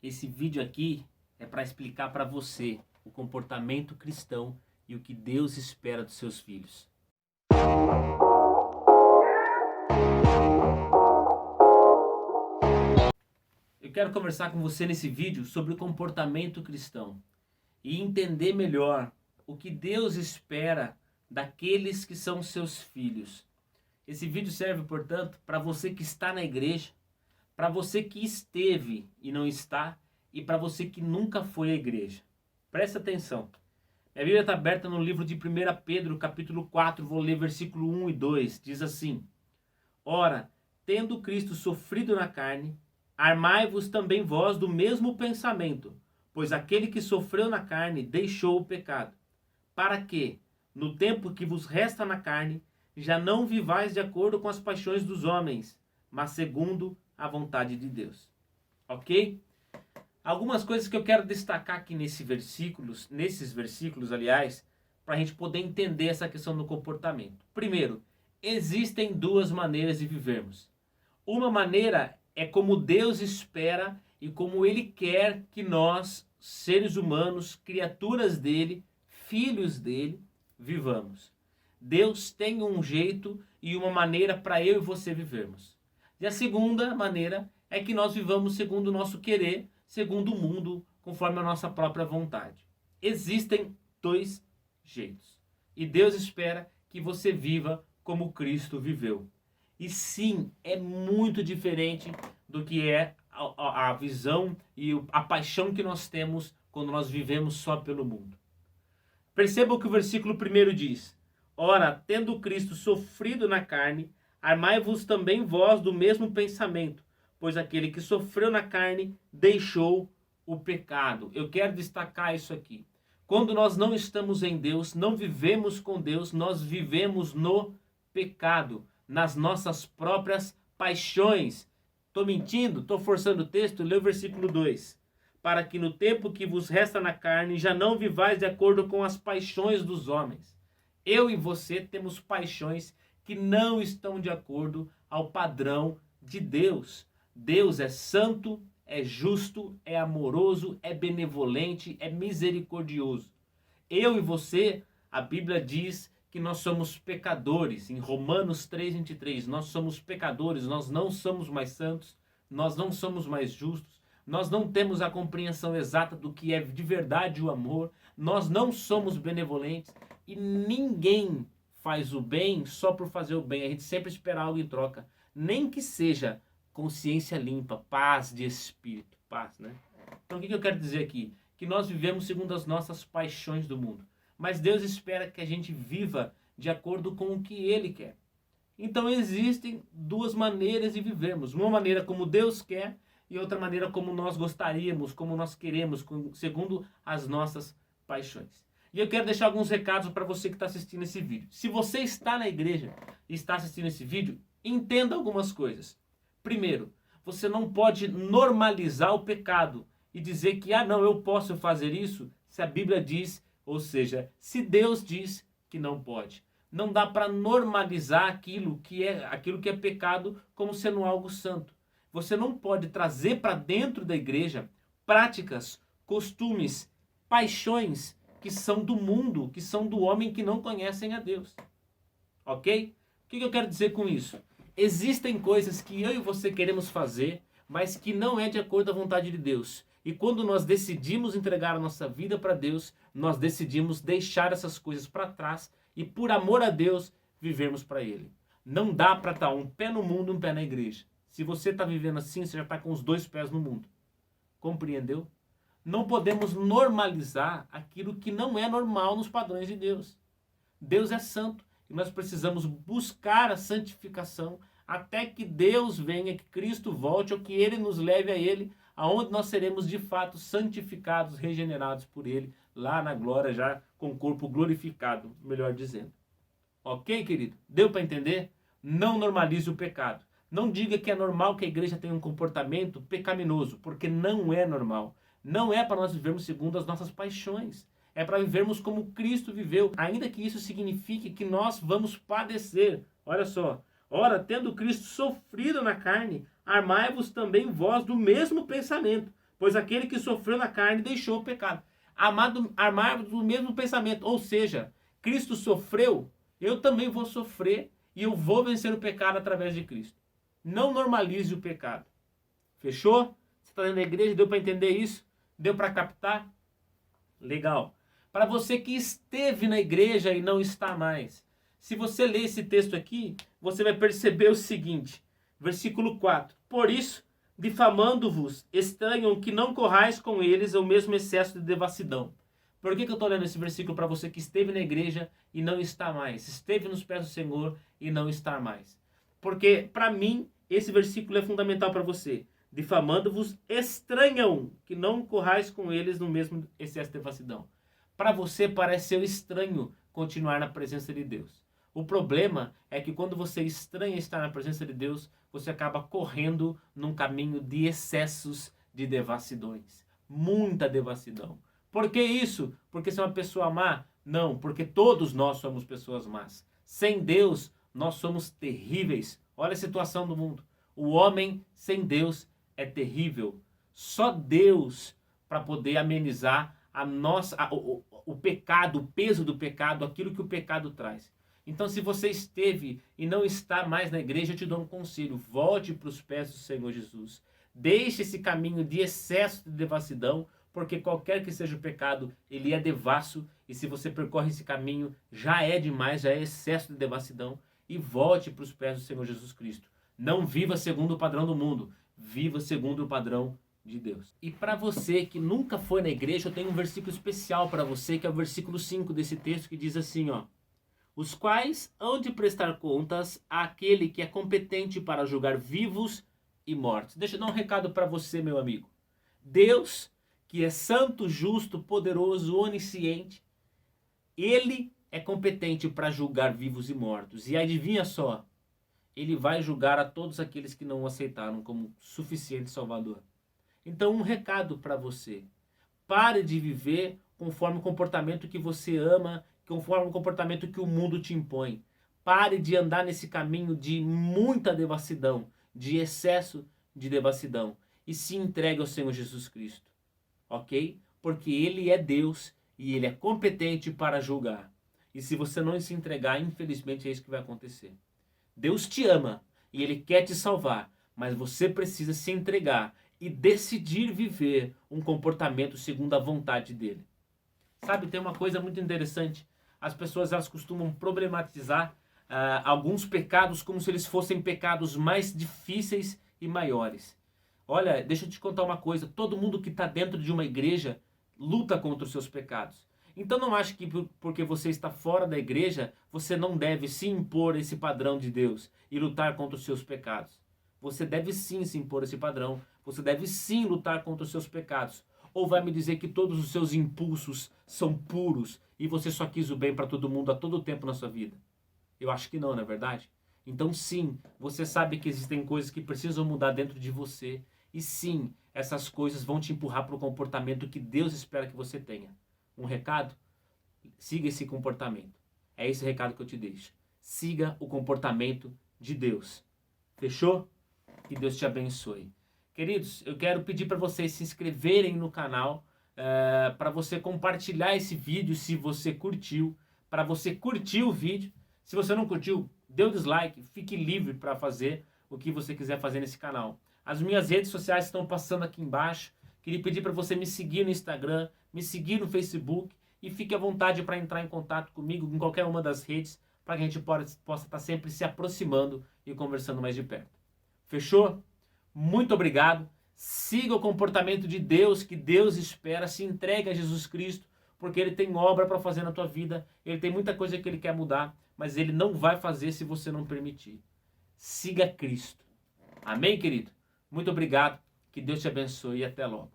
Esse vídeo aqui é para explicar para você o comportamento cristão e o que Deus espera dos seus filhos. Eu quero conversar com você nesse vídeo sobre o comportamento cristão e entender melhor o que Deus espera daqueles que são seus filhos. Esse vídeo serve, portanto, para você que está na igreja, para você que esteve e não está, e para você que nunca foi à igreja. Presta atenção. Minha Bíblia está aberta no livro de 1 Pedro, capítulo 4, vou ler versículo 1 e 2. Diz assim: Ora, tendo Cristo sofrido na carne, armai-vos também vós do mesmo pensamento, pois aquele que sofreu na carne deixou o pecado, para que, no tempo que vos resta na carne, já não vivais de acordo com as paixões dos homens, mas segundo a vontade de Deus. Ok? Algumas coisas que eu quero destacar aqui nesses versículos, aliás, para a gente poder entender essa questão do comportamento. Primeiro, existem duas maneiras de vivermos. Uma maneira é como Deus espera e como Ele quer que nós, seres humanos, criaturas dele, filhos dele, vivamos. Deus tem um jeito e uma maneira para eu e você vivermos. E a segunda maneira é que nós vivamos segundo o nosso querer, segundo o mundo, conforme a nossa própria vontade. Existem dois jeitos. E Deus espera que você viva como Cristo viveu. E sim, é muito diferente do que é a visão e a paixão que nós temos quando nós vivemos só pelo mundo. Perceba o que o versículo 1 diz: Ora, tendo Cristo sofrido na carne, armai-vos também vós do mesmo pensamento, pois aquele que sofreu na carne deixou o pecado. Eu quero destacar isso aqui. Quando nós não estamos em Deus, não vivemos com Deus, nós vivemos no pecado, nas nossas próprias paixões. Estou mentindo? Estou forçando o texto? Lê o versículo 2. Para que no tempo que vos resta na carne, já não vivais de acordo com as paixões dos homens. Eu e você temos paixões que não estão de acordo ao padrão de Deus. Deus é santo, é justo, é amoroso, é benevolente, é misericordioso. Eu e você, a Bíblia diz que nós somos pecadores. Em Romanos 3:23, nós somos pecadores, nós não somos mais santos, nós não somos mais justos, nós não temos a compreensão exata do que é de verdade o amor, nós não somos benevolentes e ninguém faz o bem só por fazer o bem. A gente sempre espera algo em troca, nem que seja consciência limpa, paz de espírito, paz, né? Então o que eu quero dizer aqui? Que nós vivemos segundo as nossas paixões do mundo, mas Deus espera que a gente viva de acordo com o que Ele quer. Então existem duas maneiras de vivermos, uma maneira como Deus quer e outra maneira como nós gostaríamos, como nós queremos, segundo as nossas paixões. E eu quero deixar alguns recados para você que está assistindo esse vídeo. Se você está na igreja e está assistindo esse vídeo, entenda algumas coisas. Primeiro, você não pode normalizar o pecado e dizer que, não, eu posso fazer isso, se a Bíblia diz, ou seja, se Deus diz que não pode. Não dá para normalizar aquilo que é pecado como sendo algo santo. Você não pode trazer para dentro da igreja práticas, costumes, paixões que são do mundo, que são do homem que não conhecem a Deus. Ok? O que eu quero dizer com isso? Existem coisas que eu e você queremos fazer, mas que não é de acordo com a vontade de Deus. E quando nós decidimos entregar a nossa vida para Deus, nós decidimos deixar essas coisas para trás e, por amor a Deus, vivermos para Ele. Não dá para estar um pé no mundo e um pé na igreja. Se você está vivendo assim, você já está com os dois pés no mundo. Compreendeu? Não podemos normalizar aquilo que não é normal nos padrões de Deus. Deus é santo e nós precisamos buscar a santificação até que Deus venha, que Cristo volte ou que Ele nos leve a Ele, aonde nós seremos de fato santificados, regenerados por Ele, lá na glória, já com o corpo glorificado, melhor dizendo. Ok, querido? Deu para entender? Não normalize o pecado. Não diga que é normal que a igreja tenha um comportamento pecaminoso, porque não é normal. Não é para nós vivermos segundo as nossas paixões. É para vivermos como Cristo viveu, ainda que isso signifique que nós vamos padecer. Olha só. Ora, tendo Cristo sofrido na carne, armai-vos também vós do mesmo pensamento, pois aquele que sofreu na carne deixou o pecado. Armado do mesmo pensamento, ou seja, Cristo sofreu, eu também vou sofrer e eu vou vencer o pecado através de Cristo. Não normalize o pecado. Fechou? Você está dentro da igreja? Deu para entender isso? Deu para captar? Legal. Para você que esteve na igreja e não está mais, se você ler esse texto aqui, você vai perceber o seguinte, versículo 4. Por isso, difamando-vos, estranham que não corrais com eles o mesmo excesso de devassidão. Por que eu estou lendo esse versículo para você que esteve na igreja e não está mais? Esteve nos pés do Senhor e não está mais. Porque, para mim, esse versículo é fundamental para você. Difamando-vos, estranham que não corrais com eles no mesmo excesso de devassidão. Para você parece ser estranho continuar na presença de Deus. O problema é que quando você estranha estar na presença de Deus, você acaba correndo num caminho de excessos de devassidões. Muita devassidão. Por que isso? Porque você é uma pessoa má? Não, porque todos nós somos pessoas más. Sem Deus, nós somos terríveis. Olha a situação do mundo. O homem sem Deus é terrível. Só Deus para poder amenizar o pecado, o peso do pecado, aquilo que o pecado traz. Então, se você esteve e não está mais na igreja, eu te dou um conselho. Volte para os pés do Senhor Jesus. Deixe esse caminho de excesso de devassidão, porque qualquer que seja o pecado, ele é devasso. E se você percorre esse caminho, já é demais, já é excesso de devassidão. E volte para os pés do Senhor Jesus Cristo. Não viva segundo o padrão do mundo. Viva segundo o padrão de Deus. E para você que nunca foi na igreja, eu tenho um versículo especial para você, que é o versículo 5 desse texto, que diz assim, ó. Os quais hão de prestar contas àquele que é competente para julgar vivos e mortos. Deixa eu dar um recado para você, meu amigo. Deus, que é santo, justo, poderoso, onisciente, ele é competente para julgar vivos e mortos. E adivinha só, ele vai julgar a todos aqueles que não o aceitaram como suficiente Salvador. Então, um recado para você. Pare de viver conforme o comportamento que você ama, conforme o comportamento que o mundo te impõe. Pare de andar nesse caminho de muita devassidão, de excesso de devassidão. E se entregue ao Senhor Jesus Cristo. Ok? Porque Ele é Deus e Ele é competente para julgar. E se você não se entregar, infelizmente é isso que vai acontecer. Deus te ama e Ele quer te salvar, mas você precisa se entregar e decidir viver um comportamento segundo a vontade dEle. Sabe, tem uma coisa muito interessante. As pessoas elas costumam problematizar alguns pecados como se eles fossem pecados mais difíceis e maiores. Olha, deixa eu te contar uma coisa. Todo mundo que está dentro de uma igreja luta contra os seus pecados. Então não ache que porque você está fora da igreja, você não deve se impor esse padrão de Deus e lutar contra os seus pecados. Você deve sim se impor esse padrão. Você deve sim lutar contra os seus pecados. Ou vai me dizer que todos os seus impulsos são puros e você só quis o bem para todo mundo a todo tempo na sua vida? Eu acho que não, não é verdade? Então sim, você sabe que existem coisas que precisam mudar dentro de você. E sim, essas coisas vão te empurrar para o comportamento que Deus espera que você tenha. Um recado? Siga esse comportamento. É esse recado que eu te deixo. Siga o comportamento de Deus. Fechou? Que Deus te abençoe. Queridos, eu quero pedir para vocês se inscreverem no canal, para você compartilhar esse vídeo se você curtiu, para você curtir o vídeo. Se você não curtiu, dê o dislike, fique livre para fazer o que você quiser fazer nesse canal. As minhas redes sociais estão passando aqui embaixo. Queria pedir para você me seguir no Instagram, me seguir no Facebook e fique à vontade para entrar em contato comigo em qualquer uma das redes, para que a gente possa estar sempre se aproximando e conversando mais de perto. Fechou? Muito obrigado. Siga o comportamento de Deus, que Deus espera. Se entregue a Jesus Cristo, porque Ele tem obra para fazer na tua vida. Ele tem muita coisa que Ele quer mudar, mas Ele não vai fazer se você não permitir. Siga Cristo. Amém, querido? Muito obrigado. Que Deus te abençoe e até logo.